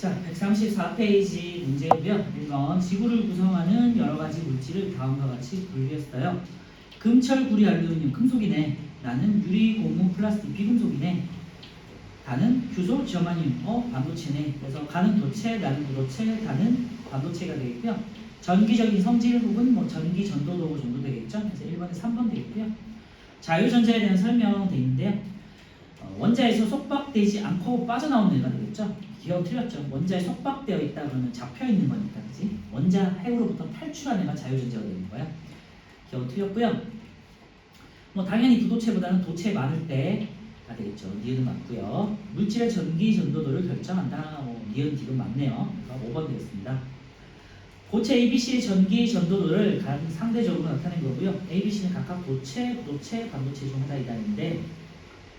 자, 134페이지 문제고요. 1번 지구를 구성하는 여러 가지 물질을 다음과 같이 분류했어요. 금철, 구리, 알루미늄, 금속이네. 나는 유리, 고무, 플라스틱, 비금속이네. 다는 규소, 지어마늄, 반도체네. 그래서 가는 도체, 나는 무도체, 다는 반도체가 되겠고요. 전기적인 성질 혹은 뭐 전기 전도도 정도 되겠죠. 그래서 1번에 3번 되겠고요. 자유전자에 대한 설명되어 있는데요. 원자에서 속박되지 않고 빠져나오는 애가 되겠죠. 기억 틀렸죠. 원자에 속박되어 있다 그러면 잡혀 있는 거니까, 그지? 원자 핵으로부터 탈출한 애가 자유전자가 되는 거야. 기억 틀렸고요. 뭐 당연히 부도체보다는 도체 많을 때가 되겠죠. 니은은 맞고요. 물질의 전기 전도도를 결정한다. 니은, 디귿 맞네요. 그래서 5번 되겠습니다. 고체 ABC의 전기 전도도를 상대적으로 나타낸 거고요. ABC는 각각 도체, 부도체, 반도체 중 하나이다인데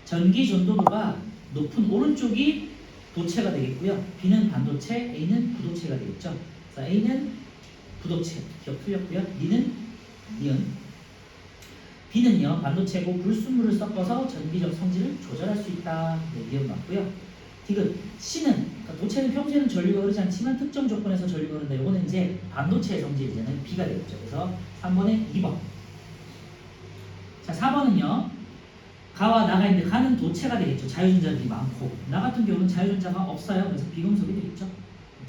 전기 전도도가 높은 오른쪽이 도체가 되겠고요. B는 반도체, A는 부도체가 되겠죠. 그래서 A는 부도체, 기억 틀렸고요. B는 니은. B는요, 반도체고 불순물을 섞어서 전기적 성질을 조절할 수 있다. 네, 니은 맞고요. 디귿. C는, 그러니까 도체는 평소에는 전류가 흐르지 않지만 특정 조건에서 전류가 흐른다. 이거는 이제 반도체의 성질이잖아요. B가 되겠죠. 그래서 3번에 2번. 자, 4번은요. 가와 나가 있는데 가는 도체가 되겠죠. 자유전자들이 많고. 나 같은 경우는 자유전자가 없어요. 그래서 비금속이 되겠죠.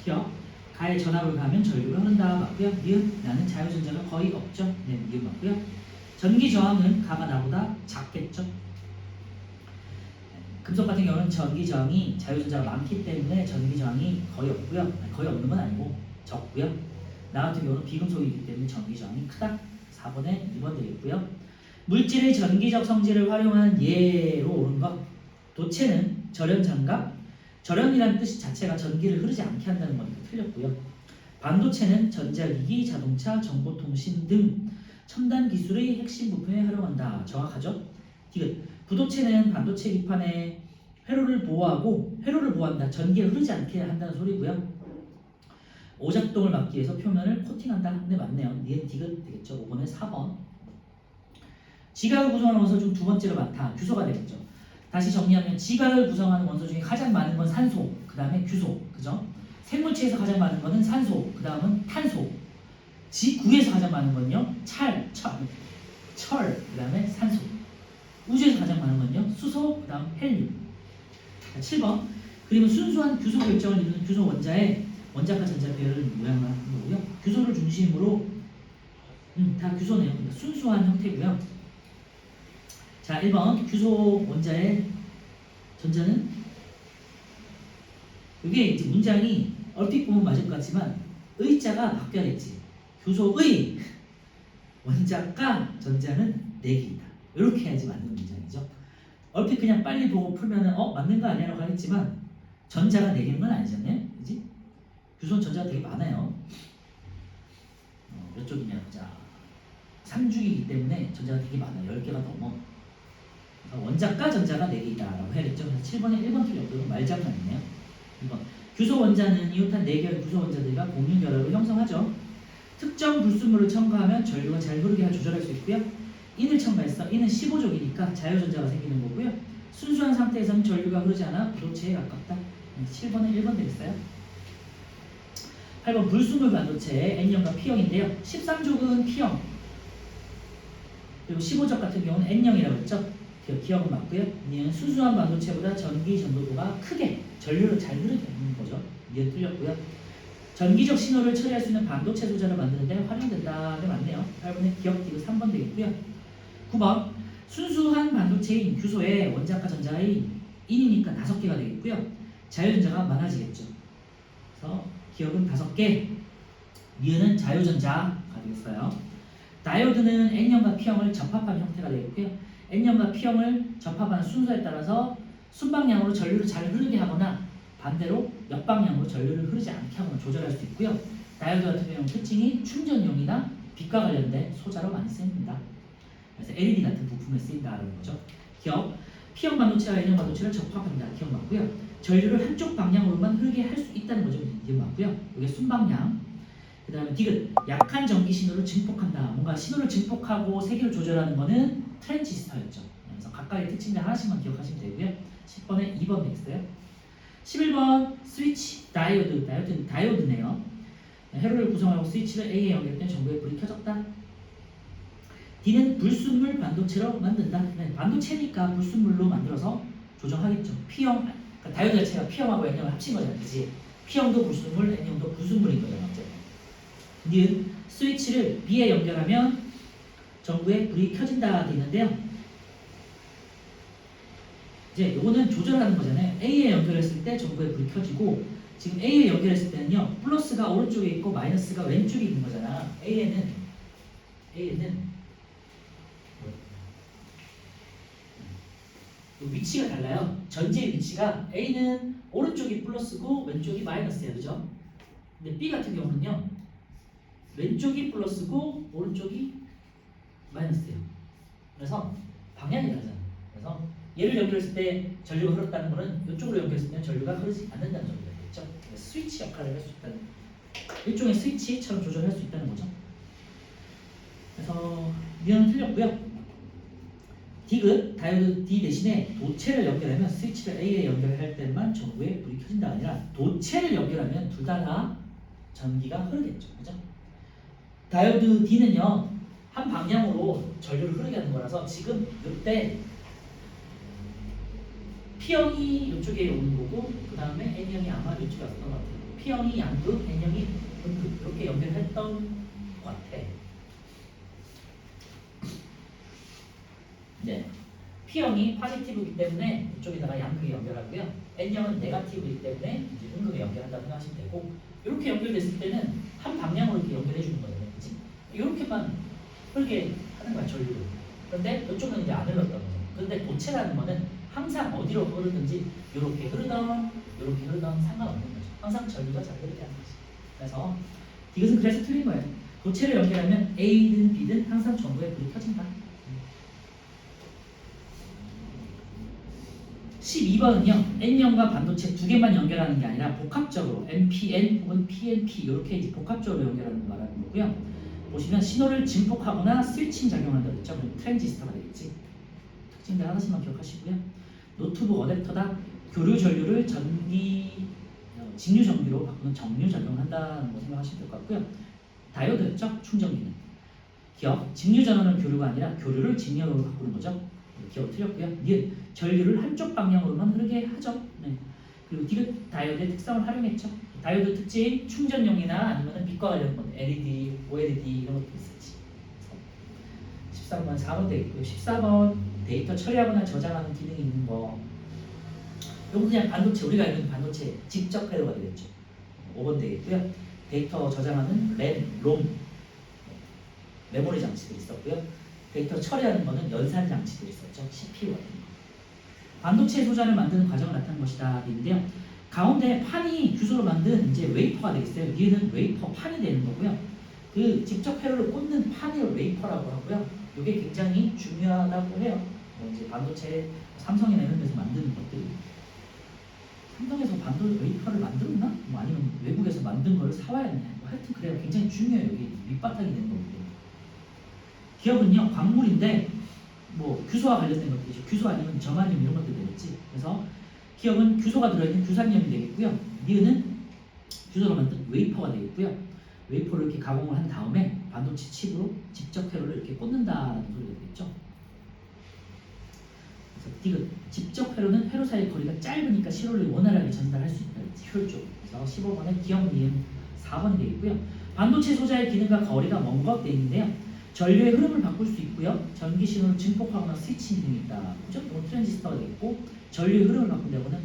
기억. 가에 전압을 가면 전류가 흐른다. 맞고요. 니은. 나는 자유전자가 거의 없죠. 네, 니은 맞고요. 전기 저항은 가가 나보다 작겠죠. 금속 같은 경우는 전기 저항이 자유전자가 많기 때문에 전기 저항이 거의 없고요. 거의 없는 건 아니고 적고요. 나 같은 경우는 비금속이기 때문에 전기 저항이 크다. 4번에 2번 되겠고요. 물질의 전기적 성질을 활용한 예로 옳은 것. 도체는 절연장갑. 절연이라는 뜻 자체가 전기를 흐르지 않게 한다는 거니까 틀렸고요. 반도체는 전자기기, 자동차, 정보통신 등 첨단 기술의 핵심 부품에 활용한다. 정확하죠? 디귿. 부도체는 반도체 기판에 회로를 보호한다. 전기를 흐르지 않게 한다는 소리고요. 오작동을 막기 위해서 표면을 코팅한다. 네, 맞네요. 니은 디귿 되겠죠. 5번에 4번. 지각을 구성하는 원소 중 두 번째로 많다. 규소가 되겠죠. 다시 정리하면 지각을 구성하는 원소 중에 가장 많은 건 산소, 그 다음에 규소, 그죠? 생물체에서 가장 많은 거는 산소, 그 다음은 탄소. 지구에서 가장 많은 건요, 철, 그 다음에 산소. 우주에서 가장 많은 건요, 수소, 그 다음 헬륨. 자, 7번. 그림은 순수한 규소 결정을 이루는 규소 원자의 원자과 전자 배열을 모양을 하는 거고요. 규소를 중심으로 다 규소네요. 그러니까 순수한 형태고요. 자, 1번 규소 원자의 전자는 이게 이제 문장이 얼핏 보면 맞을 것 같지만 의자가 바뀌어야겠지. 규소의 원자가 전자는 4개이다. 이렇게 해야지 맞는 문장이죠. 얼핏 그냥 빨리 보고 풀면은 맞는 거 아니야 라고 하겠지만 전자가 4개인 건 아니잖아요. 그지? 규소는 전자가 되게 많아요. 몇 쪽이냐 보자. 3주기이기 때문에 전자가 되게 많아요. 10개가 넘어. 원자과 전자가 4개이다 라고 해야겠죠. 그래서 7번에 1번 틀렸고요. 말장난이네요. 2번. 규소 원자는 이웃한 4개의 규소 원자들과 공유 결합을 형성하죠. 특정 불순물을 첨가하면 전류가 잘 흐르게 조절할 수 있고요. 인을 첨가해서 인은 15족이니까 자유전자가 생기는 거고요. 순수한 상태에서는 전류가 흐르지 않아 부도체에 가깝다. 7번에 1번 되겠어요. 8번 불순물 반도체 N형과 P형인데요. 13족은 P형, 그리고 15족 같은 경우는 N형이라고 했죠. 기억은 맞고요. 니은 순수한 반도체보다 전기 전도도가 크게 전류를 잘 흐르게 하는 거죠. 니은 틀렸고요. 전기적 신호를 처리할 수 있는 반도체 소자를 만드는데 활용된다. 네, 맞네요. 8번에 기억 디귿 3번 되겠고요. 9번 순수한 반도체인 규소의 원자과 전자의 인이니까 5개가 되겠고요. 자유전자가 많아지겠죠. 그래서 기억은 5개, 니은은 자유전자가 되겠어요. 다이오드는 N형과 P형을 접합한 형태가 되겠고요. N형과 P형을 접합하는 순서에 따라서 순방향으로 전류를 잘 흐르게 하거나 반대로 역방향으로 전류를 흐르지 않게 하거나 조절할 수 있고요. 다이오드 같은 경우는 특징이 충전용이나 빛과 관련된 소자로 많이 쓰입니다. 그래서 LED 같은 부품에 쓰인다는 거죠. 기억. P형 반도체와 N형 반도체를 접합한다. 기억 맞고요. 전류를 한쪽 방향으로만 흐르게 할 수 있다는 거죠. 기억 맞고요. 이게 순방향. 그 다음에 디귿. 약한 전기 신호를 증폭한다. 뭔가 신호를 증폭하고 세기를 조절하는 거는 트랜지스터였죠. 그래서 각각의 특징들 하나씩만 기억하시면 되고요. 10번에 2번 되겠어요. 11번 스위치 다이오드네요. 회로를 구성하고 스위치를 A에 연결했더니 전구에 불이 켜졌다. D는 불순물 반도체로 만든다. 네, 반도체니까 불순물로 만들어서 조정하겠죠. P형, 그러니까 다이오드 자체가 P형하고 N형을 합친 거잖아요. 그치? P형도 불순물, N형도 불순물인 거잖아요. 니은 스위치를 B에 연결하면 전구에 불이 켜진다 돼 있는데요. 이제 요거는 조절하는 거잖아요. A에 연결했을 때 전구에 불이 켜지고, 지금 A에 연결했을 때는요, 플러스가 오른쪽에 있고 마이너스가 왼쪽에 있는 거잖아. A에는 위치가 달라요. 전지의 위치가 A는 오른쪽이 플러스고 왼쪽이 마이너스예요. 그죠? 근데 B 같은 경우는요, 왼쪽이 플러스고 오른쪽이 마이너스예요. 그래서 방향이 다르잖아요. 그래서 얘를 연결했을 때 전류가 흐르다는 거는 이쪽으로 연결했을 때 전류가 흐르지 않는다는 소리가 되겠죠. 스위치 역할을 할 수 있다는, 일종의 스위치처럼 조절할 수 있다는 거죠. 그래서 미연은 틀렸고요. D은 다이오드 D 대신에 도체를 연결하면 스위치를 A에 연결할 때만 전구에 불이 켜진다가 아니라 도체를 연결하면 둘 다 전기가 흐르겠죠. 그죠? 다이오드 D는요, 한 방향으로 전류를 흐르게 하는 거라서 지금 이때 P형이 이쪽에 오는 거고, 그 다음에 N형이 아마 이쪽에 왔던 것 같아요. P형이 양극, N형이 음극, 이렇게 연결했던 것 같아. 네. P형이 파지티브이기 때문에 이쪽에다가 양극에 연결하고요. N형은 네가티브이기 때문에 이제 음극에 연결한다고 생각하시면 되고, 이렇게 연결됐을 때는 한 방향으로 이렇게 연결해 주는 거잖아요. 그치? 이렇게만 흐르게 하는 거야, 전류를. 그런데 이쪽은 이제 안 흘렀던 거죠. 그런데 도체라는 거는 항상 어디로 흐르든지 이렇게 흐르던 상관없는 거죠. 항상 전류가 잘 흐르게 하는 거죠. 그래서 이것은 그래서 틀린 거예요. 도체를 연결하면 A든 B든 항상 전구에 불이 켜진다. 12번은요, N형과 반도체 두 개만 연결하는 게 아니라 복합적으로 NPN 혹은 PNP 이렇게 이제 복합적으로 연결하는 거 말하는 거고요. 보시면 신호를 증폭하거나 스위칭 작용한다고 했죠. 그럼 트랜지스터가 되겠지. 특징들 하나씩만 기억하시고요. 노트북 어댑터다. 교류 전류를 직류 전기로 바꾸는 정류 작용을 한다는 거 생각하시면 될 것 같고요. 다이오드였죠. 충전기는. 기억, 직류 전원은 교류가 아니라 교류를 직류로 바꾸는 거죠. 기억 틀렸고요. 니은 전류를 한쪽 방향으로만 흐르게 하죠. 네. 그리고 디귿 다이오드의 특성을 활용했죠. 다이오드 특징 충전용이나 아니면 빛과 관련된 것, LED, OLED 이런 것도 있었지. 13번 4번 돼 있고요. 14번 데이터 처리하거나 저장하는 기능이 있는 거. 이건 그냥 반도체, 우리가 알고 있는 반도체 직접 회로가 되겠죠. 5번 되겠고요. 데이터 저장하는 롬, 메모리 장치들이 있었고요. 데이터 처리하는 거는 연산 장치들이 있었죠. CPU 같은 거. 반도체 소자를 만드는 과정을 나타낸 것이다. 인데요. 가운데 판이 규소로 만든 이제 웨이퍼가 되겠어요. 니은 웨이퍼 판이 되는 거고요. 그 직접 회로를 꽂는 판을 웨이퍼라고 하고요. 이게 굉장히 중요하다고 해요. 이제 반도체 삼성이나 이런 데서 만드는 것들이. 삼성에서 반도체 웨이퍼를 만들었나? 뭐 아니면 외국에서 만든 거를 사와야 되냐? 뭐 하여튼 그래요. 굉장히 중요해요. 여기 밑바탕이 되는 거거든요. 기업은요, 광물인데 뭐 규소와 관련된 것들이죠. 규소 아니면 저마늄 이런 것들 되겠지. 그래서 기업은 규소가 들어있는 규산염이 되겠고요. 니은은 규소로 만든 웨이퍼가 되겠고요. 웨이퍼를 이렇게 가공을 한 다음에 반도체 칩으로 직접 회로를 이렇게 꽂는다는 소리가 되겠죠. 그래서 디귿 직접 회로는 회로 사이의 거리가 짧으니까 신호를 원활하게 전달할 수 있다. 효율적. 그래서 15번은 기억 니은 4번이 되겠고요. 반도체 소자의 기능과 거리가 먼 것 돼 있는데요. 전류의 흐름을 바꿀 수 있고요. 전기 신호를 증폭하거나 스위칭 등이 있다. 그죠? 트랜지스터가 되겠고, 전류의 흐름을 바꾼다고는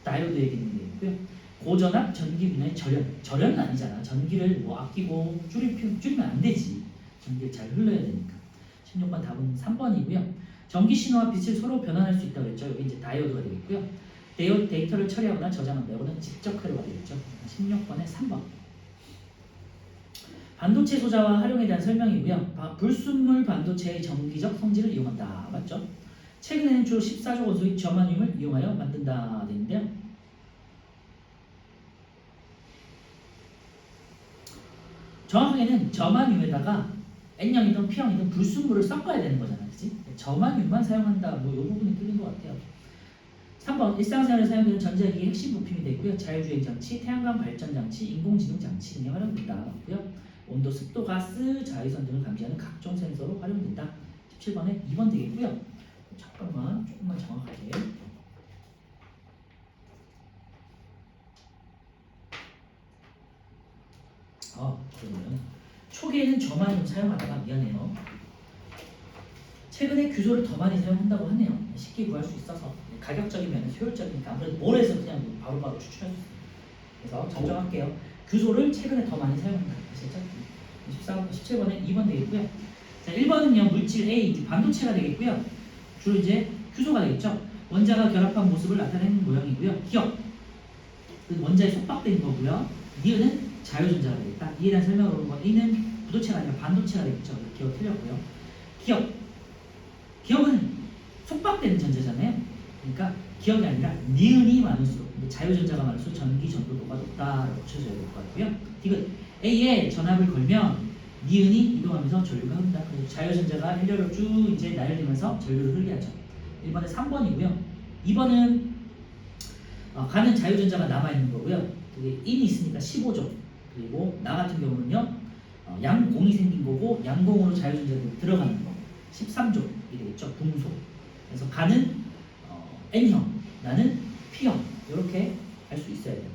다이오드의 기능이 되겠고요. 고전압 전기 분야의 절연은 아니잖아. 전기를 뭐 아끼고 줄이면 안 되지. 전기를 잘 흘러야 되니까. 16번 답은 3번이고요. 전기 신호와 빛을 서로 변환할 수 있다고 했죠. 여기 이제 다이오드가 되겠고요. 데이터를 처리하거나 저장한다. 이거는 직접 회로가 되겠죠. 16번에 3번. 반도체 소자와 활용에 대한 설명이고요. 불순물 반도체의 정기적 성질을 이용한다. 맞죠? 최근에는 주로 14조 원소의 저마늄을 이용하여 만든다. 되는데요. 정확하게는 저마늄에다가 N형이든 P형이든 불순물을 섞어야 되는 거잖아요. 그치? 저마늄만 사용한다. 뭐 이 부분이 틀린 것 같아요. 3번 일상생활에 사용되는 전자기기 핵심 부품이 되고요. 자율주행 장치, 태양광 발전 장치, 인공지능 장치 등에 활용된다고요. 온도, 습도, 가스, 자외선 등을 감지하는 각종 센서로 활용된다. 17번에 2번 되겠고요. 잠깐만 조금만 정확하게. 그러면 초기에는 저만 좀 사용하다가 미안해요. 최근에 규소를 더 많이 사용한다고 하네요. 쉽게 구할 수 있어서 가격적인 면에서 효율적이니까 아무래도 몰에서 그냥 바로바로 추출할 수 있어요. 그래서 정정할게요. 규소를 최근에 더 많이 사용한다. 아시겠죠? 17번에 2번 되겠고요. 자, 1번은요 물질 A, 이제 반도체가 되겠고요. 주로 이제 규소가 되겠죠. 원자가 결합한 모습을 나타내는 모양이고요. 기억, 그 원자에 속박되는 거고요. 니은은 자유전자가 되겠다. 이에 대한 설명을 보는 거. A는 부도체가 아니라 반도체가 되겠죠. 기억 틀렸고요. 기억은 속박되는 전자잖아요. 그러니까 기억이 아니라 니은이 많을수록 자유전자가 많을수록 전기 전도도가 높다라고 쳐줘야 될 것 같고요. 디귿 A에 전압을 걸면 니은이 이동하면서 전류가 흐른다. 그래서 자유전자가 일렬로 쭉 이제 나열되면서 전류를 흐르게 하죠. 1번에 3번이고요. 2번은 가는 자유전자가 남아있는 거고요. 그게 인이 있으니까 15조. 그리고 나 같은 경우는요. 양공이 생긴 거고 양공으로 자유전자가 들어가는 거. 13조이 되겠죠. 분소. 그래서 가는 N형, 나는 P형. 이렇게 할 수 있어야 돼요.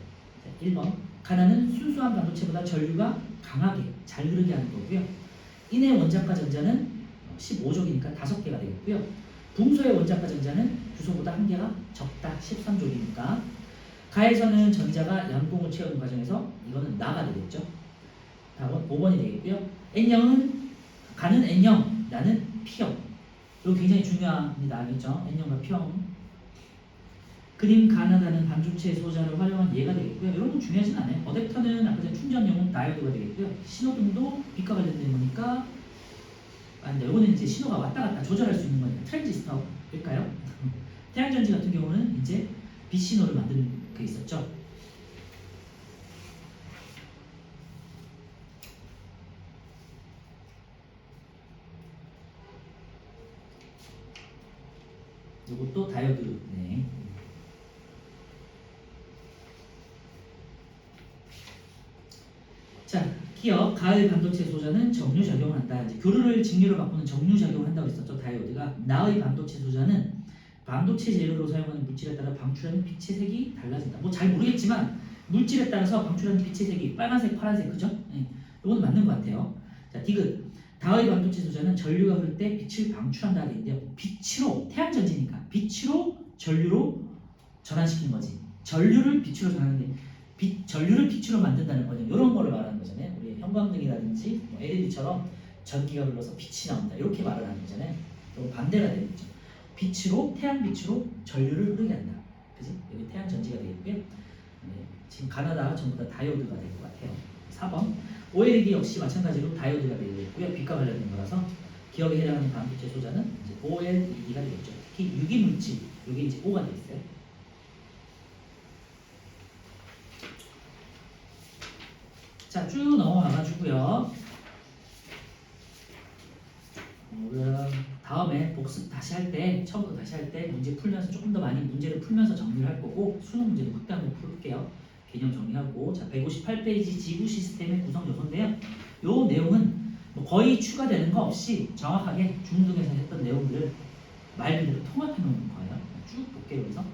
1번. 가나는 순수한 반도체보다 전류가 강하게 잘 흐르게 하는 거고요. 인의 원자과 전자는 15족이니까 5개가 되겠고요. 붕소의 원자과 전자는 규소보다 1개가 적다. 13족이니까. 가에서는 전자가 양공을 채우는 과정에서 이거는 나가 되겠죠. 답은 5번이 되겠고요. N형은 가는 N형, 나는 P형. 이거 굉장히 중요합니다. 알겠죠? N형과 P형. 그림 가능하다는 반도체 소자를 활용한 예가 되겠고요. 이런 건 중요하진 않아요. 어댑터는 아까 전에 충전용은 다이오드가 되겠고요. 신호등도 빛과 관련된 거니까 근데 이거는 이제 신호가 왔다 갔다 조절할 수 있는 거니까 트랜지스터일까요? 태양전지 같은 경우는 이제 빛 신호를 만드는 게 있었죠. 이것도 다이오드네. 자, 기억 가을 반도체 소자는 정류작용을 한다. 이제 교류를 직류로 바꾸는 정류작용을 한다고 했었죠. 다이오드가. 나의 반도체 소자는 반도체 재료로 사용하는 물질에 따라 방출하는 빛의 색이 달라진다. 뭐 잘 모르겠지만 물질에 따라서 방출하는 빛의 색이 빨간색, 파란색, 그죠? 네. 이건 맞는 것 같아요. 자, 디귿. 다의 반도체 소자는 전류가 흐를 때 빛을 방출한다 되는데요. 빛으로, 태양전지니까 빛으로 전류로 전환시키는 거지. 전류를 빛으로 전환하는데 전류를 빛으로 만든다는 거죠. 이런 거를 말하는 거잖아요. 우리 형광등이라든지 뭐 LED처럼 전기가 흘러서 빛이 나온다. 이렇게 말을 하는 거잖아요. 또 반대가 되겠죠. 빛으로, 태양빛으로 전류를 흐르게 한다. 그지? 여기 태양전지가 되겠고요. 네, 지금 가나다 전부 다 다이오드가 될 것 같아요. 4번. OLED 역시 마찬가지로 다이오드가 되겠고요. 빛과 관련된 거라서 기억에 해당하는 반도체 소자는 이제 OLED가 되겠죠. 특히 유기물질, 이게 이제 O가 되어 있어요. 자, 쭉 넘어가가지고요. 다음에 복습 다시 할 때, 처음부터 다시 할 때 문제 풀면서 조금 더 많이 문제를 풀면서 정리를 할 거고 수능 문제도 확대하고 풀게요. 개념 정리하고. 자, 158페이지 지구 시스템의 구성 요소인데요. 요 내용은 뭐 거의 추가되는 거 없이 정확하게 중등에서 했던 내용들을 말 그대로 통합해 놓는 거예요. 쭉 볼게요. 여기서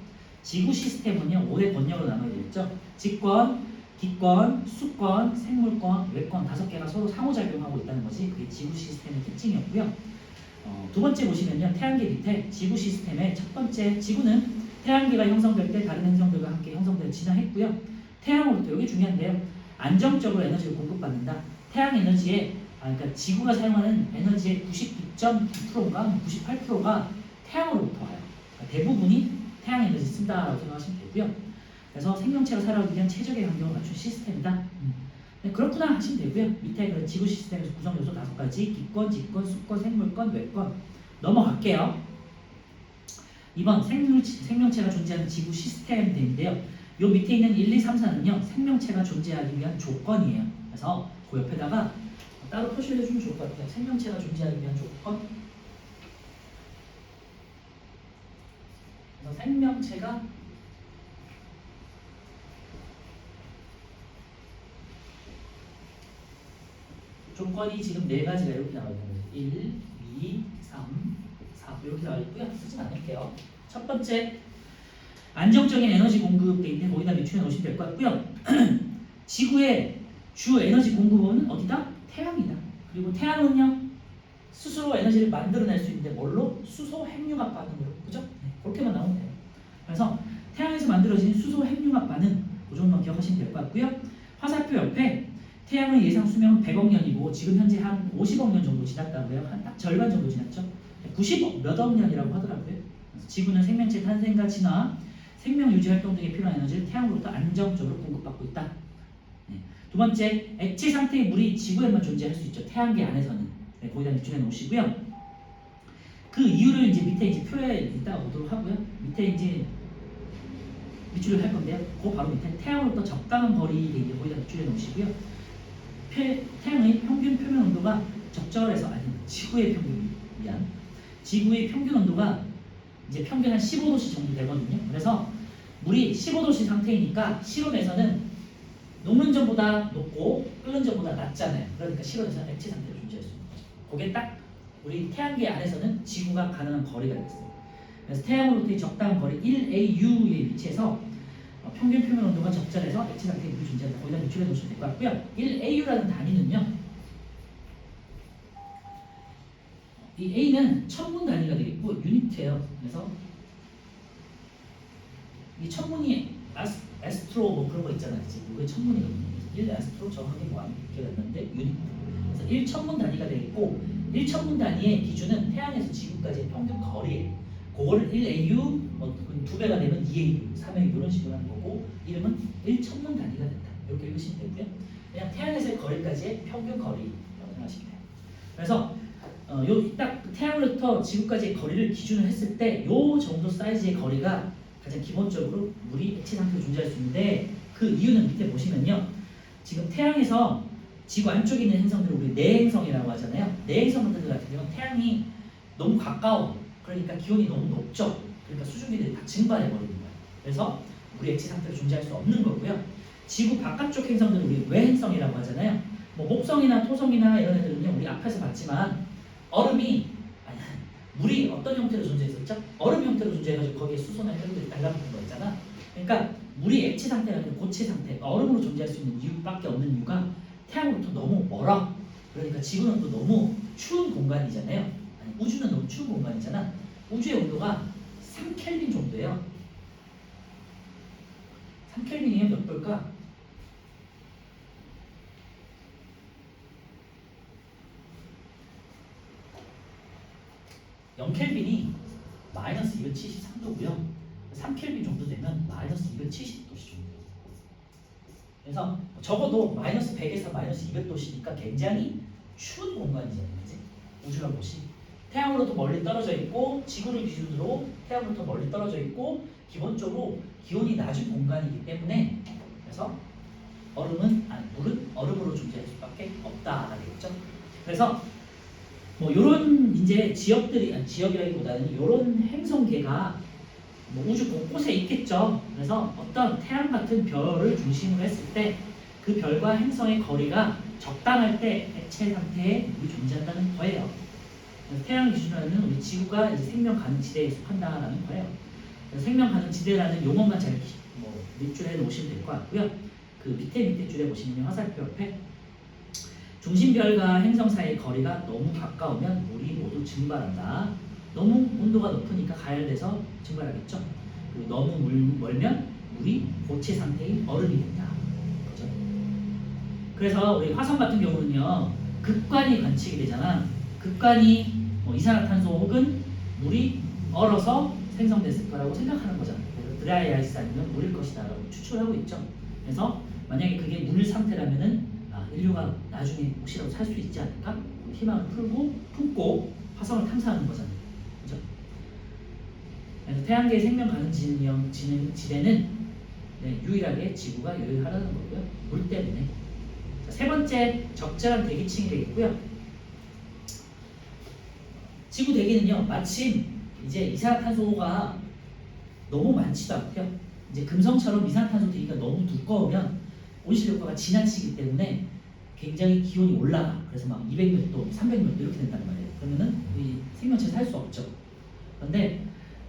지구 시스템은요 5대 권역으로 나눠져 있죠. 직권, 기권, 수권, 생물권, 외권 5개가 서로 상호작용하고 있다는 것이 그게 지구 시스템의 특징이었고요. 두 번째 보시면요. 태양계 밑에 지구 시스템의 첫 번째 지구는 태양계가 형성될 때 다른 행성들과 함께 형성되어 진화했고요. 태양으로부터 여기 중요한데요. 안정적으로 에너지를 공급받는다. 태양 에너지에 그러니까 지구가 사용하는 에너지의 99.9%인가 98%가 태양으로부터 와요. 그러니까 대부분이 태양 에너지 쓴다라고 생각하시면 되고요. 그래서 생명체가 살아오기 위한 최적의 환경을 갖춘 시스템이다. 네, 그렇구나 하시면 되고요. 밑에 그 지구 시스템에서 구성 요소 5가지 기권, 직권, 수권, 생물권, 외권 넘어갈게요. 2번 생명체가 존재하는 지구 시스템인데요. 요 밑에 있는 1, 2, 3, 4는요. 생명체가 존재하기 위한 조건이에요. 그래서 그 옆에다가 따로 표시를 해주면 좋을 것 같아요. 생명체가 존재하기 위한 조건. 그래서 생명체가 조건이 지금 네 가지가 이렇게 나와 있는 거죠. 1, 2, 3, 4 이렇게 나와 있고요. 쓰지 않을게요. 첫 번째 안정적인 에너지 공급돼 있는 거기다 비추해 놓으시면 될 것 같고요. 지구의 주 에너지 공급원은 어디다? 태양이다. 그리고 태양은요 스스로 에너지를 만들어낼 수 있는데 뭘로? 수소 핵융합 반응으로. 그죠? 네, 그렇게만 나오면 돼요. 그래서 태양에서 만들어진 수소 핵융합 반응 그 정도만 기억하시면 될 것 같고요. 화살표 옆에 태양의 예상 수명은 100억 년이고 지금 현재 한 50억 년 정도 지났다고요. 한 딱 절반 정도 지났죠. 90억 몇억 년이라고 하더라고요. 그래서 지구는 생명체 탄생과 진화, 생명 유지 활동 등에 필요한 에너지를 태양으로부터 안정적으로 공급받고 있다. 네. 두 번째, 액체 상태의 물이 지구에만 존재할 수 있죠. 태양계 안에서는. 네, 거기다 밑줄에 놓으시고요. 그 이유를 이제 밑에 이제 표에 이따가 보도록 하고요. 밑에 이제 밑줄을 할 건데요. 그 바로 밑에 태양으로부터 적당한 거리에 이제 거기다 밑줄에 놓으시고요. 태양의 평균 표면 온도가 적절해서 아니 지구의 평균 온도가 이제 평균 한 15도씨 정도 되거든요. 그래서 물이 15도씨 상태이니까 실온에서는 녹는 점보다 높고 끓는 점보다 낮잖아요. 그러니까 실온에서는 액체 상태로 존재할 수 있는 거죠. 그게 딱 우리 태양계 안에서는 지구가 가능한 거리가 되겠어요. 그래서 태양으로부터의 적당한 거리 1AU에 위치해서 평균 표면 온도가 적절해서 액체 상태의 물이 존재한다. 거기다 밑줄에 놓으시면 될 것 같고요. 1AU라는 단위는요. 이 A는 천문 단위가 되겠고 유니트예요. 그래서 이 천문이 에스트로 뭐 그런 거 있잖아요. 그게 천문이거든요. 1 에스트로 정확히 뭐 안 기억이 안 나는데 유니트. 그래서 1천문 단위가 되겠고 1천문 단위의 기준은 태양에서 지구까지의 평균 거리예요. 그거를 1AU 뭐 2배가 되면 2AU, 3AU 이런 식으로 하는 거고 이름은 1천문 단위가 된다. 이렇게 읽으시면 되고요. 그냥 태양에서의 거리까지의 평균 거리라고 생각하시면 돼요. 그래서 요 딱 태양으로부터 지구까지의 거리를 기준을 했을 때 요 정도 사이즈의 거리가 가장 기본적으로 물이 액체 상태로 존재할 수 있는데 그 이유는 밑에 보시면요. 지금 태양에서 지구 안쪽에 있는 행성들을 우리 내행성이라고 하잖아요. 내행성들 같은 경우는 태양이 너무 가까워. 그러니까 기온이 너무 높죠. 그러니까 수증기들이 다 증발해 버리는 거예요. 그래서 물이 액체 상태로 존재할 수 없는 거고요. 지구 바깥쪽 행성들은 우리 외행성이라고 하잖아요. 뭐 목성이나 토성이나 이런 애들은요. 우리 앞에서 봤지만 물이 어떤 형태로 존재했었죠? 얼음 형태로 존재해가지고 거기에 수소나 혈들이 달라붙는 거 있잖아. 그러니까 물이 액체 상태가 아니라 고체 상태, 얼음으로 존재할 수 있는 이유밖에 없는 이유가 태양으로부터 너무 멀어. 그러니까 지구는 또 너무 추운 공간이잖아요. 아니, 우주는 너무 추운 공간이잖아. 우주의 온도가 3켈빈 정도예요. 3켈빈이면 몇 도일까? (0켈빈이) 마이너스 273도고요. 3켈빈 정도 되면 마이너스 270도씨 정도. 그래서 적어도 마이너스 100에서 마이너스 200도씨니까 굉장히 추운 공간이잖아요. 그치? 우주란 곳이 태양으로부터 멀리 떨어져 있고 지구를 기준으로 태양으로부터 멀리 떨어져 있고 기본적으로 기온이 낮은 공간이기 때문에 그래서 물은 얼음으로 존재할 수밖에 없다라겠죠. 그래서 뭐 요런 이제 지역이라기보다는 요런 행성계가 뭐 우주 곳곳에 있겠죠. 그래서 어떤 태양 같은 별을 중심으로 했을 때 그 별과 행성의 거리가 적당할 때 액체 상태에 물이 존재한다는 거예요. 그래서 태양을 기준으로 하는 우리 지구가 이제 생명 가능 지대에 속한다라는 거예요. 그래서 생명 가능 지대라는 용어만 잘 밑줄에 놓으시면 될 것 같고요. 그 밑에 줄에 보시면 화살표 옆에 중심별과 행성 사이의 거리가 너무 가까우면 물이 모두 증발한다. 너무 온도가 높으니까 가열돼서 증발하겠죠. 그리고 너무 멀면 물이 고체 상태의 얼음이 된다. 그렇죠? 그래서 우리 화성 같은 경우는요. 극관이 관측이 되잖아. 극관이 뭐 이산화탄소 혹은 물이 얼어서 생성됐을 거라고 생각하는 거잖아요. 그래서 드라이 아이스 아니면 물일 것이다라고 추측하고 있죠. 그래서 만약에 그게 물 상태라면은 인류가 나중에 혹시라도 살 수 있지 않을까? 희망을 품고 화성을 탐사하는 거잖아요. 그렇죠? 그래서 태양계의 생명 가능 지대는 유일하게 지구가 유일하다는 거고요. 물 때문에. 자, 세 번째, 적절한 대기층이 되겠고요. 지구 대기는요, 마침 이제 이산화탄소가 너무 많지도 않고요. 이제 금성처럼 이산화탄소 대기가 너무 두꺼우면 온실 효과가 지나치기 때문에 굉장히 기온이 올라가. 그래서 막 200몇 도, 300몇 도 이렇게 된단 말이에요. 그러면은 이 생명체 살 수 없죠. 그런데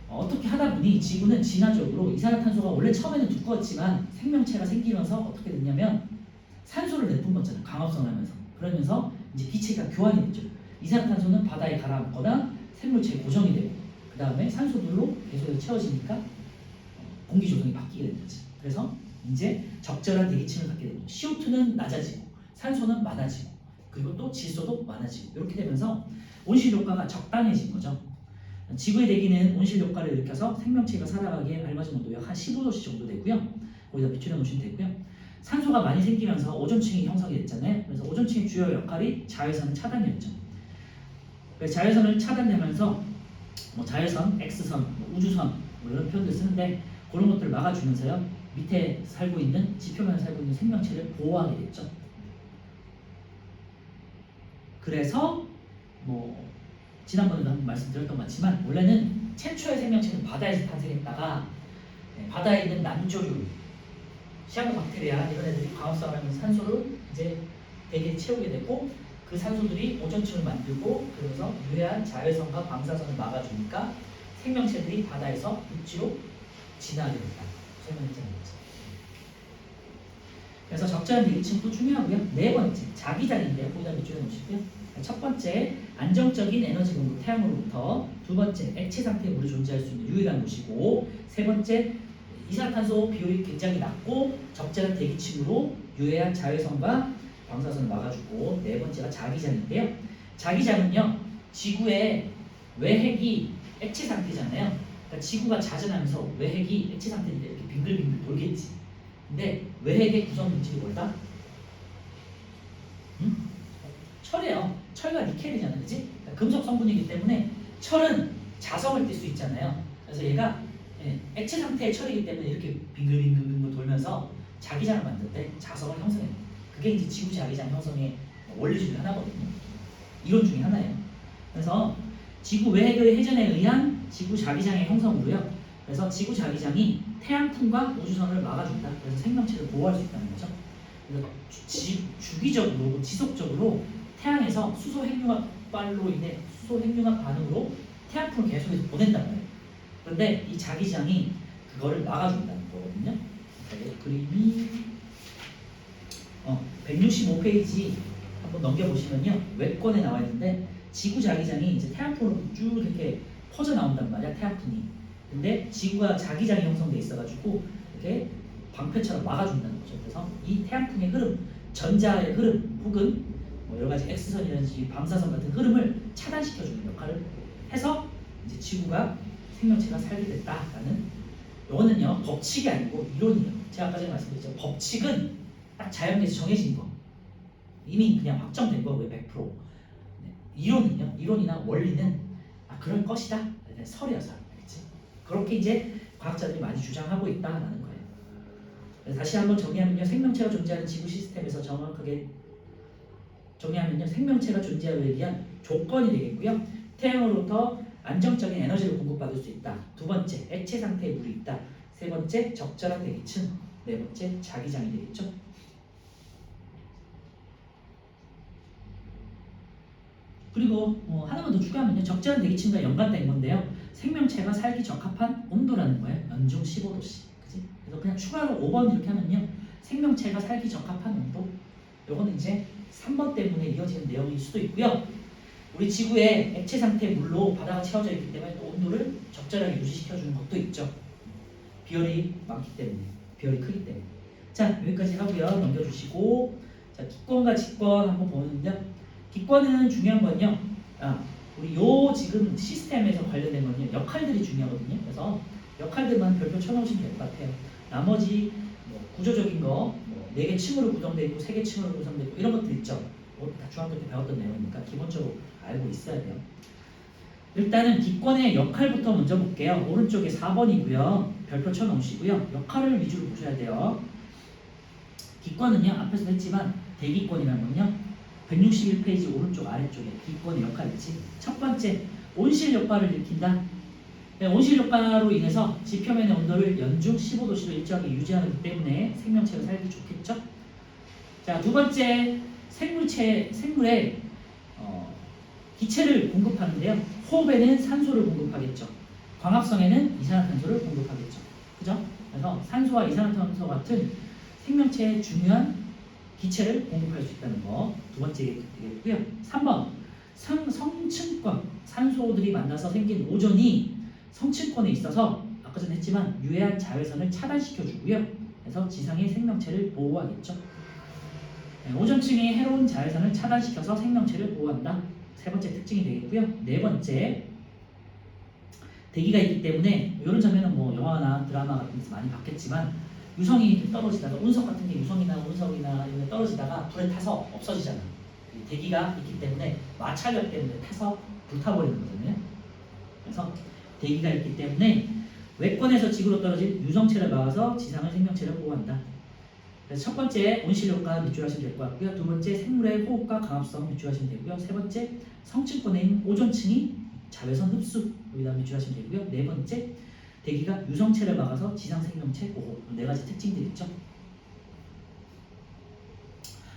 어떻게 하다 보니 지구는 진화적으로 이산화탄소가 원래 처음에는 두꺼웠지만 생명체가 생기면서 어떻게 됐냐면 산소를 내뿜 거잖아요. 광합성하면서. 그러면서 이제 기체가 교환이 됐죠. 이산화탄소는 바다에 가라앉거나 생물체에 고정이 되고 그 다음에 산소들로 계속 채워지니까 공기 조성이 바뀌게 되는 거지. 그래서 이제 적절한 대기층을 갖게 되고 CO2는 낮아지고 산소는 많아지고 그리고 또 질소도 많아지고 이렇게 되면서 온실 효과가 적당해진 거죠. 지구의 대기는 온실 효과를 일으켜서 생명체가 살아가기에 알맞은 온도가 한 15도씨 정도 되고요. 거기다 비춰내 놓으시면 되고요. 산소가 많이 생기면서 오존층이 형성이 됐잖아요. 그래서 오존층의 주요 역할이 자외선 차단이었죠. 그래서 자외선을 차단되면서 뭐 자외선, X선, 뭐 우주선 뭐 이런 표현들 쓰는데 그런 것들을 막아주면서요. 밑에 살고 있는 지표면에 살고 있는 생명체를 보호하게 됐죠. 그래서 뭐 지난번에도 한번 말씀드렸던 것 같지만 원래는 최초의 생명체는 바다에서 탄생했다가 바다에 있는 남조류, 시아노박테리아 이런 애들이 광합성을 하면서 산소를 이제 대기에 채우게 되고 그 산소들이 오존층을 만들고 그러면서 유해한 자외선과 방사선을 막아주니까 생명체들이 바다에서 육지로 진화하게 된다. 설명했잖아요. 그래서 적절한 대기층도 중요하고요. 네 번째, 자기장인데요. 거기다 밑줄여 놓으시고요. 첫 번째, 안정적인 에너지 공급 태양으로부터. 두 번째, 액체 상태의 물이 존재할 수 있는 유일한 곳이고. 세 번째, 이산화탄소 비율이 굉장히 낮고 적절한 대기층으로 유해한 자외선과 방사선을 막아주고. 네 번째가 자기장인데요. 자기장은요, 지구의 외핵이 액체 상태잖아요. 그러니까 지구가 자전하면서 외핵이 액체 상태인데 이렇게 빙글빙글 돌겠지. 근데 외핵의 구성 물질이 뭘까? 응? 철이에요. 철과 니켈이잖아, 그지? 그러니까 금속 성분이기 때문에 철은 자성을 띌 수 있잖아요. 그래서 얘가 액체 상태의 철이기 때문에 이렇게 빙글빙글 돌면서 자기장을 만들 때 자성을 형성해요. 그게 이제 지구 자기장 형성의 원리 중에 하나거든요. 이론 중에 하나예요. 그래서 지구 외핵의 회전에 의한 지구 자기장의 형성으로요. 그래서 지구 자기장이 태양풍과 우주선을 막아준다. 그래서 생명체를 보호할 수 있다는 거죠. 그래서 주기적으로 지속적으로 태양에서 수소 핵융합 발로 인해 수소 핵융합 반응으로 태양풍을 계속해서 보낸단 말이에요. 그런데 이 자기장이 그거를 막아준다는 거거든요. 그림이 165페이지 한번 넘겨보시면요. 외권에 나와 있는데 지구 자기장이 이제 태양풍으로 쭉 이렇게 퍼져 나온단 말이야. 태양풍이. 근데 지구가 자기장이 형성돼 있어가지고 이렇게 방패처럼 막아준다는 거죠. 그래서 이 태양풍의 흐름, 전자의 흐름 혹은 뭐 여러 가지 X선이라든지 방사선 같은 흐름을 차단시켜주는 역할을 해서 이제 지구가 생명체가 살게 됐다라는 이거는요 법칙이 아니고 이론이에요. 제가 아까 전에 말씀드렸죠. 법칙은 딱 자연계에서 정해진 거 이미 그냥 확정된 거고요. 100%. 네. 이론은요, 이론이나 원리는 그럴 것이다. 설이야 설. 알겠지? 그렇게 이제 과학자들이 많이 주장하고 있다라는 거예요. 다시 한번 정리하면요, 생명체가 존재하는 지구 시스템에서 정확하게 정리하면요, 생명체가 존재하기 위한 조건이 되겠고요. 태양으로부터 안정적인 에너지를 공급받을 수 있다. 두 번째, 액체 상태의 물이 있다. 세 번째, 적절한 대기층. 네 번째, 자기장이 되겠죠. 그리고 하나만 더 추가하면요, 적절한 대기층과 연관된 건데요, 생명체가 살기 적합한 온도라는 거예요. 연중 15도씨. 그치? 그래서 그냥 추가로 5번 이렇게 하면요, 생명체가 살기 적합한 온도. 요거는 이제 3번 때문에 이어지는 내용일 수도 있고요. 우리 지구의 액체 상태의 물로 바다가 채워져 있기 때문에 또 온도를 적절하게 유지시켜주는 것도 있죠. 비열이 많기 때문에, 비열이 크기 때문에. 자, 여기까지 하고요. 넘겨주시고, 자, 기권과 직권 한번 보는데요. 기권은 중요한 건요. 우리 요 지금 시스템에서 관련된 건요, 역할들이 중요하거든요. 그래서 역할들만 별표 쳐놓으시면 될 것 같아요. 나머지 뭐 구조적인 거, 뭐 4개 층으로 구성되어 있고 3개 층으로 구성되어 있고 이런 것들 있죠. 다 중학교 때 배웠던 내용이니까 기본적으로 알고 있어야 돼요. 일단은 기권의 역할부터 먼저 볼게요. 오른쪽에 4번이고요. 별표 쳐놓으시고요. 역할을 위주로 보셔야 돼요. 기권은요, 앞에서 했지만 대기권이라는 건요, 161페이지 오른쪽 아래쪽에 기권의 역할이지. 첫 번째, 온실 효과를 일으킨다. 온실 효과로 인해서 지표면의 온도를 연중 15도씨로 일정하게 유지하기 때문에 생명체가 살기 좋겠죠. 자, 두 번째 생물에 기체를 공급하는데요. 호흡에는 산소를 공급하겠죠. 광합성에는 이산화탄소를 공급하겠죠. 그죠? 그래서 산소와 이산화탄소 같은 생명체의 중요한 기체를 공급할 수 있다는 거 두 번째 되겠고요. 3번 성층권 산소들이 만나서 생긴 오존이 성층권에 있어서 아까 전에 했지만 유해한 자외선을 차단시켜 주고요. 그래서 지상의 생명체를 보호하겠죠. 오존층이 해로운 자외선을 차단시켜서 생명체를 보호한다. 세 번째 특징이 되겠고요. 네 번째 대기가 있기 때문에 이런 장면은 뭐 영화나 드라마 같은 데서 많이 봤겠지만 유성이 떨어지다가 운석 같은 게 유성이나 운석이나 이런 데 떨어지다가 불에 타서 없어지잖아. 대기가 있기 때문에 마찰력 때문에 타서 불타버리는 거거든요. 그래서 대기가 있기 때문에 외권에서 지구로 떨어진 유성체를 막아서 지상의 생명체를 보호한다. 그래서 첫 번째 온실 효과 밑줄 하시면 될 것 같고요. 두 번째 생물의 호흡과 강합성 밑줄 하시면 되고요. 세 번째 성층권에 있는 오존층이 자외선 흡수 여기다 밑줄 하시면 되고요. 네 번째 대기가 유성체를 막아서 지상 생명체 보호. 네 가지 특징들이 있죠.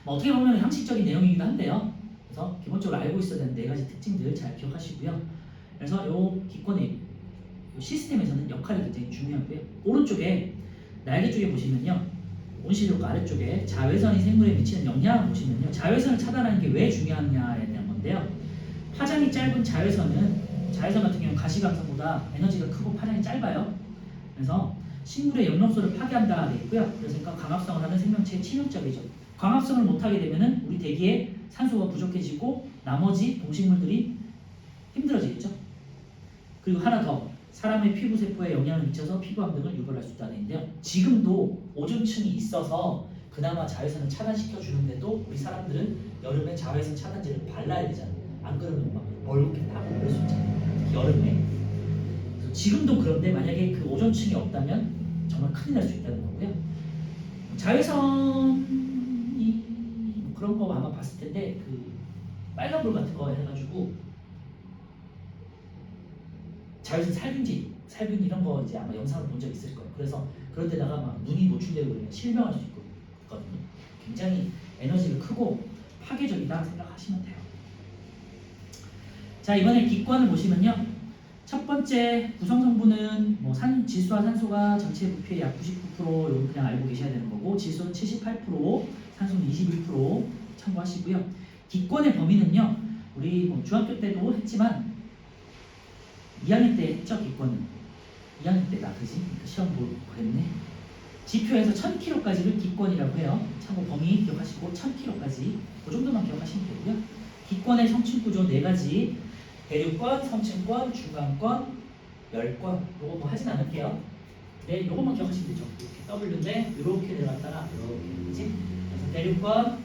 어떻게 보면 형식적인 내용이기도 한데요. 그래서 기본적으로 알고 있어야 되는 네 가지 특징들 잘 기억하시고요. 그래서 이 기권의 시스템에서는 역할이 굉장히 중요하고요. 오른쪽에 날개 쪽에 보시면요. 온실 효과 아래쪽에 자외선이 생물에 미치는 영향을 보시면요. 자외선을 차단하는 게 왜 중요하냐에 대한 건데요. 파장이 짧은 자외선 같은 경우는 가시광선보다 에너지가 크고 파장이 짧아요. 그래서 식물의 영역소를 파괴한다 되어 있고요. 그래서 광합성을 하는 생명체의 치명적이죠. 광합성을 못하게 되면은 우리 대기에 산소가 부족해지고 나머지 동식물들이 힘들어지겠죠. 그리고 하나 더 사람의 피부 세포에 영향을 미쳐서 피부암 등을 유발할 수 있다는 건데요. 지금도 오존층이 있어서 그나마 자외선을 차단시켜 주는데도 우리 사람들은 여름에 자외선 차단제를 발라야 되잖아요. 안 그러면 막 멀겋게 타고 그럴 수 있잖아요. 특히 여름에. 그래서 지금도 그런데 만약에 그 오존층이 없다면 정말 큰일 날 수 있다는 거고요. 자외선이 그런 거 아마 봤을 텐데 그 빨간불 같은 거 해가지고 자외선 살균 이런 거 이제 아마 영상을 본 적 있을 거예요. 그래서 그런 데다가 막 눈이 노출되고 그러면 실명할 수 있거든요. 굉장히 에너지가 크고 파괴적이다 생각하시면 돼요. 자, 이번에 기권을 보시면요. 첫 번째 구성 성분은 뭐 질소와 산소가 전체 부피의 약 99%, 이건 그냥 알고 계셔야 되는 거고, 질소는 78%, 산소는 21% 참고하시고요. 기권의 범위는요. 우리 뭐 중학교 때도 했지만 2학년 때 했죠. 기권은 2학년 때다, 그지? 시험 보고 그랬네. 지표에서 1000kg까지를 기권이라고 해요. 참고 범위 기억하시고 1000kg까지 그 정도만 기억하시면 되고요. 기권의 성층 구조 4가지, 대륙권, 성층권, 중간권, 열권. 요거 뭐 하진 않을게요. 네, 요것만 기억하시면 되죠. W인데 이렇게 내려갔다가 이렇게, 그지? 그래서 대륙권,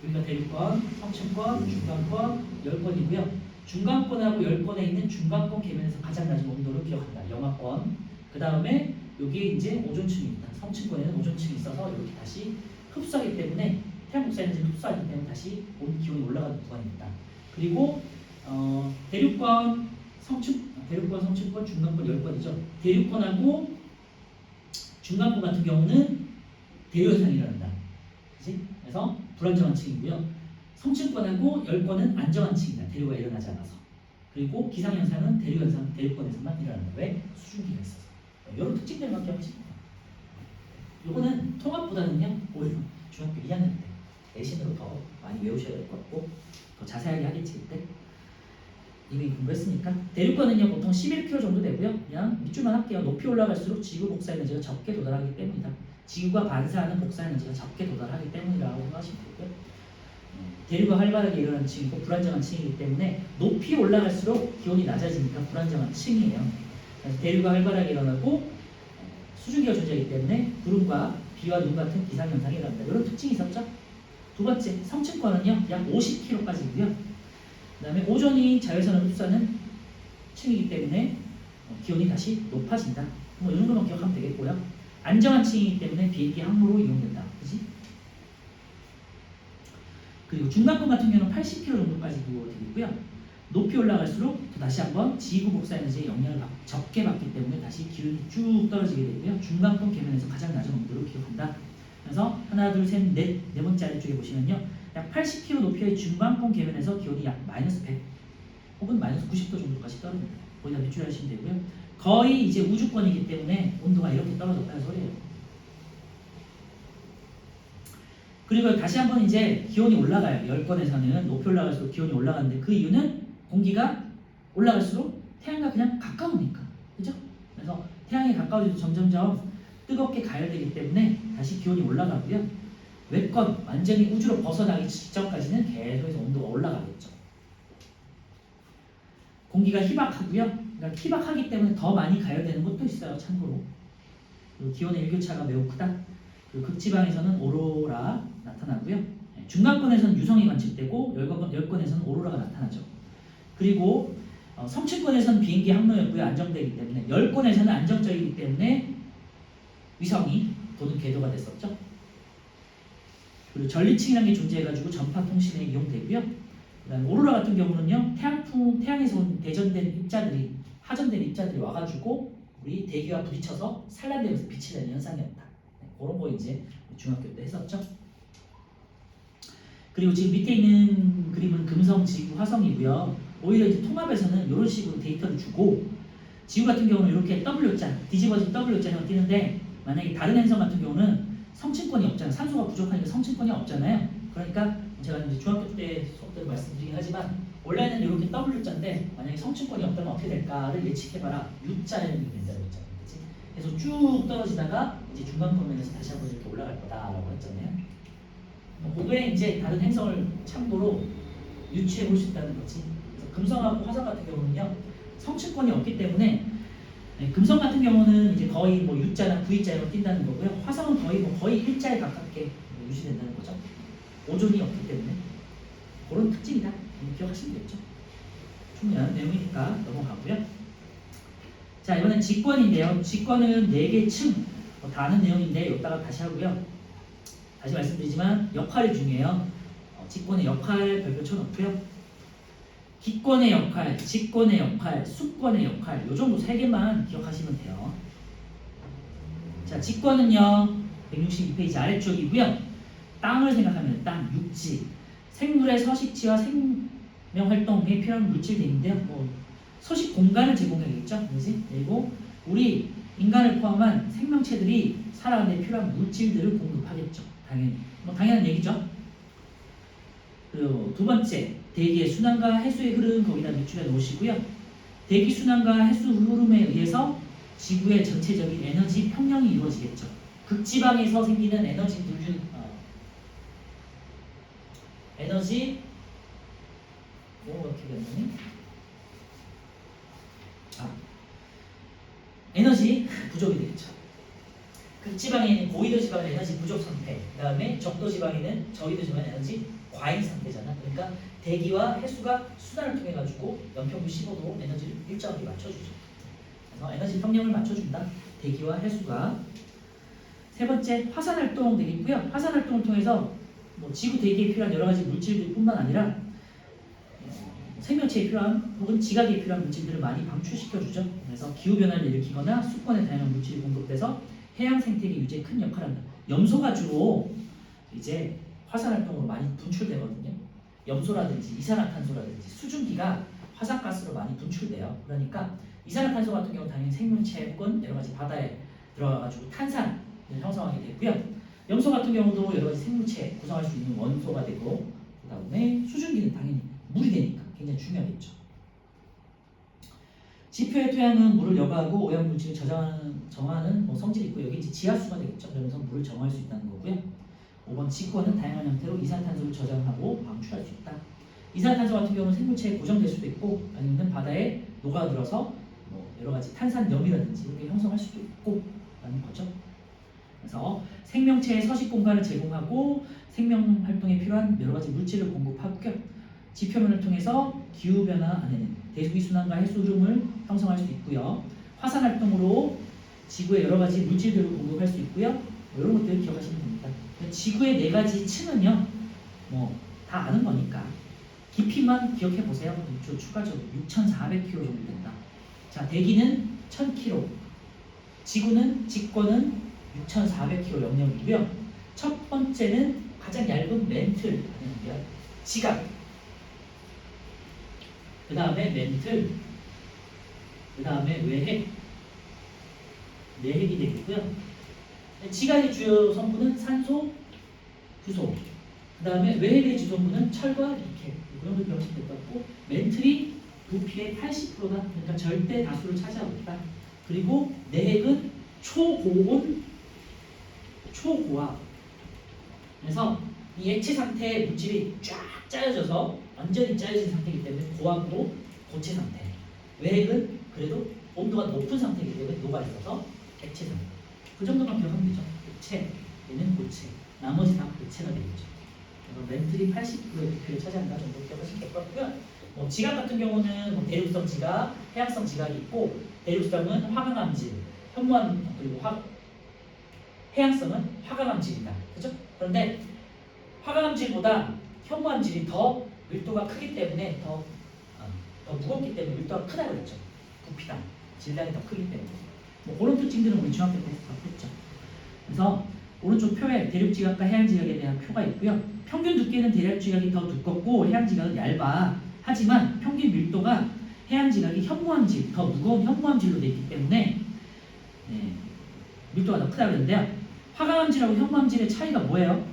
여기가 대륙권, 성층권, 중간권, 열권이고요. 중간권하고 열권에 있는 중간권 계면에서 가장 낮은 온도를 기억한다. 영하권. 그 다음에 여기에 이제 오존층입니다. 성층권에는 오존층이 있어서 이렇게 다시 흡수하기 때문에 태양 복사에너지를 흡수하기 때문에 다시 기온이 올라가는 구간입니다. 그리고 대륙권, 성층권, 중간권, 열권이죠. 대륙권하고 중간권 같은 경우는 대류 현상이 일어난다. 그치? 그래서 불안정한 층이고요. 성층권하고 열권은 안정한 층이다. 대류가 일어나지 않아서. 그리고 기상현상은 대류권에서만 일어난다. 왜? 수증기가 있어서. 이런 특징들만 기억하시면 돼요. 요거는 통합보다는요, 오히려 중학교 2학년 때 내신으로 더 많이 외우셔야 될 것 같고, 더 자세하게 하겠지, 그때. 이미 공부했으니까. 대륙권은요, 보통 11km 정도 되고요. 그냥 밑줄만 할게요. 높이 올라갈수록 지구 복사 에너지가 적게 도달하기 때문이다. 지구가 반사하는 복사 에너지가 적게 도달하기 때문이라고 생각하시면 되고요. 대류가 활발하게 일어나는 층이고 불안정한 층이기 때문에 높이 올라갈수록 기온이 낮아지니까 불안정한 층이에요. 그래서 대류가 활발하게 일어나고 수증기가 존재하기 때문에 구름과 비와 눈 같은 기상현상이 일어난다. 이런 특징이 있었죠. 두 번째, 성층권은요, 약 50km까지고요. 그 다음에 오존이 자외선을 흡수하는 층이기 때문에 기온이 다시 높아진다. 뭐 이 정도만 기억하면 되겠고요. 안정한 층이기 때문에 비행기 항로로 이용된다. 그지? 그리고 중간권 같은 경우는 80km 정도까지 되고요. 높이 올라갈수록 또 다시 한번 지구 복사 에너지의 영향을 적게 받기 때문에 다시 기온이 쭉 떨어지게 되고요. 중간권 계면에서 가장 낮은 온도로 기록한다. 그래서 하나, 둘, 셋, 넷, 네 번째 아래쪽에 보시면요. 약 80km 높이의 중간권 계면에서 기온이 약 마이너스 100 혹은 마이너스 90도 정도까지 떨어집니다. 거기다 비추하시면 되고요. 거의 이제 우주권이기 때문에 온도가 이렇게 떨어졌다는 소리예요. 그리고 다시 한번 이제 기온이 올라가요. 열권에서는 높이 올라갈수록 기온이 올라가는데 그 이유는 공기가 올라갈수록 태양과 그냥 가까우니까. 그죠? 그래서 태양에 가까워지도 점점점 뜨겁게 가열되기 때문에 다시 기온이 올라가고요. 외권, 완전히 우주로 벗어나기 직전까지는 계속해서 온도가 올라가겠죠. 공기가 희박하고요. 그러니까 희박하기 때문에 더 많이 가열되는 것도 있어요. 참고로. 기온의 일교차가 매우 크다. 극지방에서는 오로라 나타나고요. 중간권에서는 유성이 관측되고 열권에서는 오로라가 나타나죠. 그리고 성층권에서는 비행기 항로였고요. 안정되기 때문에 열권에서는 안정적이기 때문에 위성이 도는 궤도가 됐었죠. 그리고 전리층이라는 게 존재해가지고 전파 통신에 이용되고요. 그다음 오로라 같은 경우는요. 태양에서 온 대전된 입자들이 하전된 입자들이 와가지고 우리 대기와 부딪혀서 산란되면서 빛이 나는 현상이었다. 그런 거 이제 중학교 때 했었죠. 그리고 지금 밑에 있는 그림은 금성, 지구, 화성이고요. 오히려 이제 통합에서는 이런 식으로 데이터를 주고 지구 같은 경우는 이렇게 W자, 뒤집어진 W자로 띄는데 만약에 다른 행성 같은 경우는 성층권이 없잖아요. 산소가 부족하니까 성층권이 없잖아요. 그러니까 제가 이제 중학교 때 수업 때 말씀드리긴 하지만 원래는 이렇게 W자인데 만약에 성층권이 없다면 어떻게 될까를 예측해봐라. U자형이 된다고 했잖아요. 그치? 그래서 쭉 떨어지다가 이제 중간권면에서 다시 한번 이렇게 올라갈 거다라고 했잖아요. 그게 이제 다른 행성을 참고로 유추해 볼 수 있다는 거지. 그래서 금성하고 화성 같은 경우는요 성층권이 없기 때문에 금성 같은 경우는 이제 거의 뭐 U자나 V자로 뛴다는 거고요. 화성은 거의 일자에 가깝게 유지된다는 거죠. 오존이 없기 때문에 그런 특징이다. 기억하시면 되겠죠. 중요한 내용이니까 넘어가고요. 자 이번엔 직권인데요. 직권은 4개 층 다 아는 내용인데 여기다가 다시 하고요. 다시 말씀드리지만 역할이 중요해요. 직권의 역할 별표 쳐놓고요. 기권의 역할, 직권의 역할, 수권의 역할 요 정도 3개만 기억하시면 돼요. 자 직권은요 162페이지 아래쪽이고요. 땅을 생각하면 땅, 육지, 생물의 서식지와 생명활동에 필요한 물질들인데요. 뭐 서식 공간을 제공해야겠죠. 그지? 그리고 우리 인간을 포함한 생명체들이 살아가는 데 필요한 물질들을 공급하겠죠. 당연히. 뭐 당연한 얘기죠. 그리고 두 번째, 대기의 순환과 해수의 흐름 거기다 밑줄에 놓으시고요. 대기 순환과 해수 흐름에 의해서 지구의 전체적인 에너지 평형이 이루어지겠죠. 극지방에서 생기는 에너지 분류, 에너지 어떻게 됐니? 에너지 부족이 되겠죠. 극지방에는 고위도 지방은 에너지 부족 상태, 그 다음에 적도 지방에는 저위도 지방은 에너지 과잉 상태잖아. 그러니까 대기와 해수가 순환을 통해 가지고 연평균 15도 에너지를 일정하게 맞춰주죠. 그래서 에너지 평형을 맞춰준다. 대기와 해수가. 세 번째 화산 활동 되겠고요. 화산 활동을 통해서 뭐 지구 대기에 필요한 여러 가지 물질들뿐만 아니라 생명체에 필요한 혹은 지각에 필요한 물질들을 많이 방출시켜주죠. 그래서 기후변화를 일으키거나 수권에 다양한 물질이 공급돼서 해양 생태계 유지에 큰 역할을 한다. 염소가 주로 이제 화산 활동으로 많이 분출되거든요. 염소라든지 이산화탄소라든지 수증기가 화산가스로 많이 분출돼요. 그러니까 이산화탄소 같은 경우 당연히 생명체 혹은 여러 가지 바다에 들어가가지고 탄산을 형성하게 되고요. 염소 같은 경우도 여러 가지 생물체 구성할 수 있는 원소가 되고 그 다음에 수증기는 당연히 물이 되니까 굉장히 중요하겠죠. 지표의 토양은 물을 여과하고 오염물질을 정화하는 뭐 성질이 있고 여기 이제 지하수가 되겠죠. 그러면서 물을 정화할 수 있다는 거고요. 5번 직권은 다양한 형태로 이산탄소를 저장하고 방출할 수 있다. 이산탄소 같은 경우는 생물체에 고정될 수도 있고 아니면 바다에 녹아들어서 뭐 여러 가지 탄산염이라든지 이렇게 형성할 수도 있고 라는 거죠. 그래서 생명체의 서식 공간을 제공하고 생명 활동에 필요한 여러 가지 물질을 공급하고요. 지표면을 통해서 기후변화 안에는 대기 순환과 해수 흐름을 형성할 수 있고요. 화산 활동으로 지구에 여러 가지 물질들을 공급할 수 있고요. 뭐 이런 것들을 기억하시면 됩니다. 지구의 4가지 층은요, 뭐 다 아는 거니까 깊이만 기억해 보세요. 추가적으로 6,400km 정도 된다. 자, 대기는 1,000km, 직권은 6,400km 영역이고요. 첫 번째는 가장 얇은 멘틀, 지각. 그 다음에 멘틀, 그 다음에 외핵, 내핵이 되겠고요. 지각의 주요 성분은 산소, 구소. 그 다음에 외핵의 주성분은 철과 니켈. 이런 걸 배우시면 될 것 같고, 멘틀이 부피의 80%다. 그러니까 절대 다수를 차지하고 있다. 그리고 내핵은 초고온, 초고압. 그래서 이 액체 상태의 물질이 쫙 짜여져서 완전히 짜여진 상태이기 때문에 고압으로 고체 상태. 외핵은 그래도 온도가 높은 상태이기 때문에 녹아있어서 액체 상태. 그 정도만 기억하면 되죠. 액체, 얘는 고체. 나머지 다 고체가 되겠죠. 그래서 멘틀이 80%의 부피를 차지한다 정도 기억하시면 될 것 같고요. 지각 같은 경우는 대륙성 지각, 해양성 지각이 있고, 대륙성은 화강암질, 현무암, 그리고 해양성은 화강암질이다. 그죠? 그런데 화강암질보다 현무암질이 더 밀도가 크기 때문에 더 무겁기 때문에 밀도가 크다고 그랬죠. 부피당, 질량이 더 크기 때문에. 그런 특징들은 우리 중학교 때 봤겠죠. 그래서 오른쪽 표에 대륙지각과 해양지각에 대한 표가 있고요. 평균 두께는 대륙지각이 더 두껍고 해양지각은 얇아. 하지만 평균 밀도가 해양지각이 현무암질, 더 무거운 현무암질로 되어 있기 때문에 밀도가 더 크다고 그랬는데요. 화강암질하고 현무암질의 차이가 뭐예요?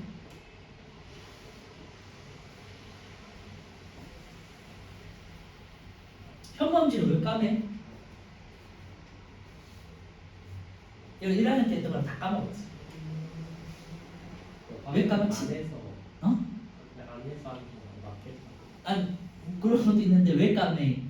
현무암질은 왜 까매? 이거 1학년 때 했던 거랑 다 까먹었어. 왜 까먹지? 어? 아니, 그런 것도 있는데 왜 까매?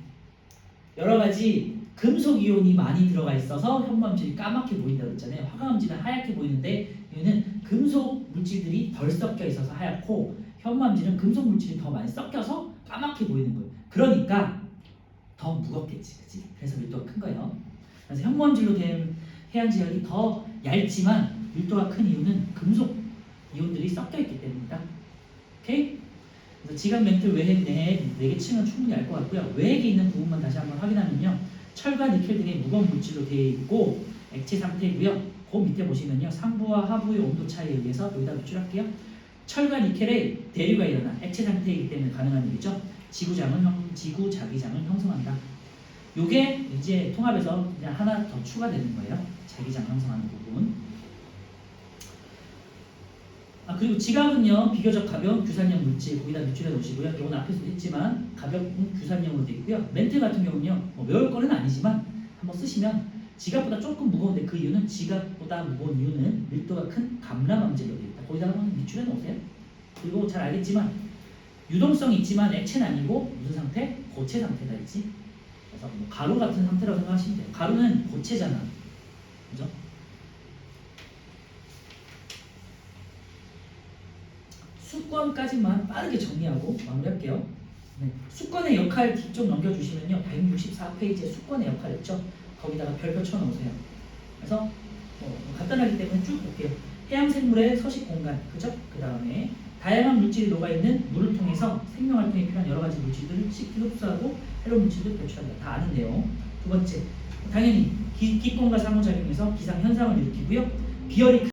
여러 가지 금속 이온이 많이 들어가 있어서 현무암질이 까맣게 보인다고 했잖아요. 화강암질은 하얗게 보이는데 이유는 금속 물질들이 덜 섞여 있어서 하얗고, 현무암질은 금속 물질이 더 많이 섞여서 까맣게 보이는 거예요. 그러니까 더 무겁겠지, 그치? 그래서 밀도가 큰 거예요. 그래서 현무암질로 된 해양지각이 더 얇지만 밀도가 큰 이유는 금속 이온들이 섞여 있기 때문이다. 오케이? 그래서 지각, 멘틀, 외핵, 내핵 4개 치면 충분히 알 것 같고요. 외핵에 있는 부분만 다시 한번 확인하면요. 철과 니켈 등의 무거운 물질로 되어 있고 액체 상태이고요. 그 밑에 보시면요. 상부와 하부의 온도 차이에 의해서 여기다 노출할게요. 철과 니켈의 대류가 일어나 액체 상태이기 때문에 가능한 일이죠. 지구 자기장을 형성한다. 요게 이제 통합에서 그냥 하나 더 추가되는 거예요. 자기장 형성하는 부분. 그리고 지각은요, 비교적 가벼운 규산형 물질 거기다 노출해 놓으시고요. 이건 앞에서도 했지만 가벼운 규산형으로 되어 있고요. 멘틀 같은 경우는요, 외울 거는 아니지만 한번 쓰시면 지각보다 조금 무거운데 그 이유는 지각보다 무거운 이유는 밀도가 큰 감람암질로 되어 있다. 거기다 한번 노출해 놓으세요. 그리고 잘 알겠지만 유동성이 있지만 액체는 아니고 무슨 상태? 고체 상태가 있지. 그래서 가루 같은 상태라고 생각하시면 돼요. 가루는 고체잖아. 그죠? 수권까지만 빠르게 정리하고 마무리할게요. 수권의 역할 뒤쪽 넘겨주시면요. 164페이지에 수권의 역할 있죠. 거기다가 별표 쳐놓으세요. 그래서 간단하기 때문에 쭉 볼게요. 해양 생물의 서식 공간, 그죠? 그 다음에 다양한 물질이 녹아있는 물을 통해서 생명활동에 필요한 여러 가지 물질들을 쉽게 흡수하고 해로운 물질들을 배출한다. 다 아는 내용. 두 번째, 당연히 기권과 상호작용에서 기상 현상을 일으키고요. 비열이